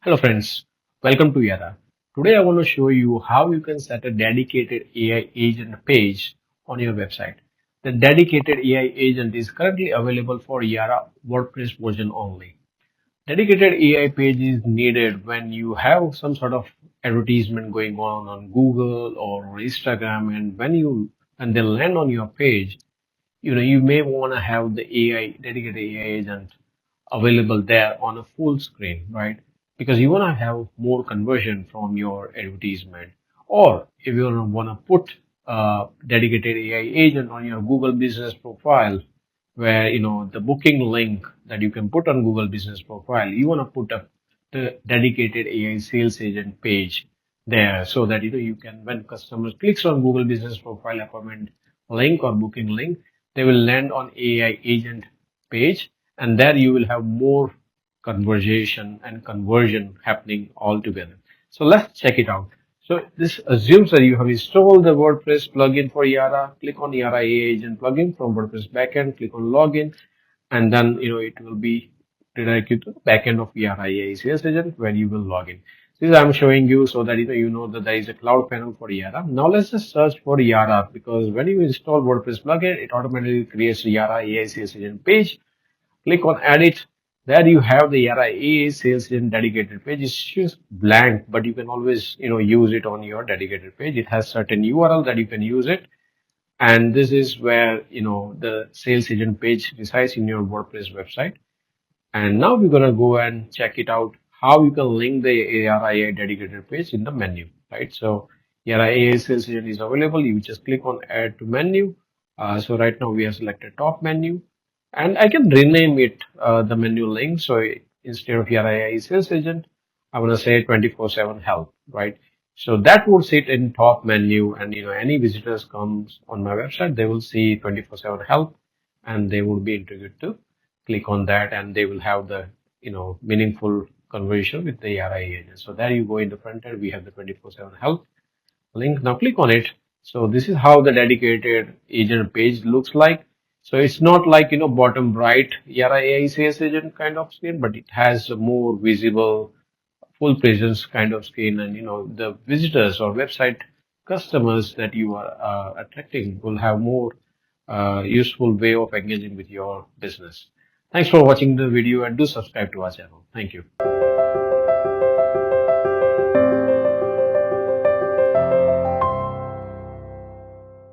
Hello friends, welcome to Yaraa. Today I want to show you how you can set a dedicated AI agent page on your website. The dedicated AI agent is currently available for Yaraa WordPress version only. Dedicated AI page is needed when you have some sort of advertisement going on Google or Instagram, and when they land on your page, you may want to have the AI dedicated AI agent available there on a full screen, right? Because you want to have more conversion from your advertisement. Or if you want to put a dedicated AI agent on your Google business profile, where the booking link that you can put on Google business profile, you want to put up the dedicated AI sales agent page there so that you can, when customers clicks on Google business profile appointment link or booking link, they will land on AI agent page, and there you will have more conversation and conversion happening all together. So let's check it out. So this assumes that you have installed the WordPress plugin for Yaraa. Click on Yaraa AI agent plugin from WordPress backend. Click on login, and then it will be redirect you to the backend of Yaraa AI sales agent where you will log in. This I'm showing you so that you know that there is a cloud panel for Yaraa. Now let's just search for Yaraa, because when you install WordPress plugin, it automatically creates Yaraa AI sales agent page. Click on edit. There you have the Yaraa AI sales agent dedicated page. It's just blank, but you can always use it on your dedicated page. It has certain URL that you can use it, and this is where the sales agent page resides in your WordPress website. And now we're gonna go and check it out how you can link the Yaraa AI dedicated page in the menu, right? So Yaraa AI sales agent is available. You just click on add to menu. So right now we have selected top menu, and I can rename it the menu link. So instead of Yaraa AI sales agent, I want to say 24/7 help, right? So that would sit in top menu, and any visitors comes on my website, they will see 24/7 help, and they will be intrigued to click on that, and they will have the meaningful conversation with the Yaraa agent. So there you go, in the front end we have the 24/7 help link. Now click on it. So this is how the dedicated agent page looks like. So it's not like bottom right Yaraa AI sales agent kind of screen, but it has a more visible full presence kind of screen, and the visitors or website customers that you are attracting will have more useful way of engaging with your business. Thanks for watching the video, and do subscribe to our channel. Thank you.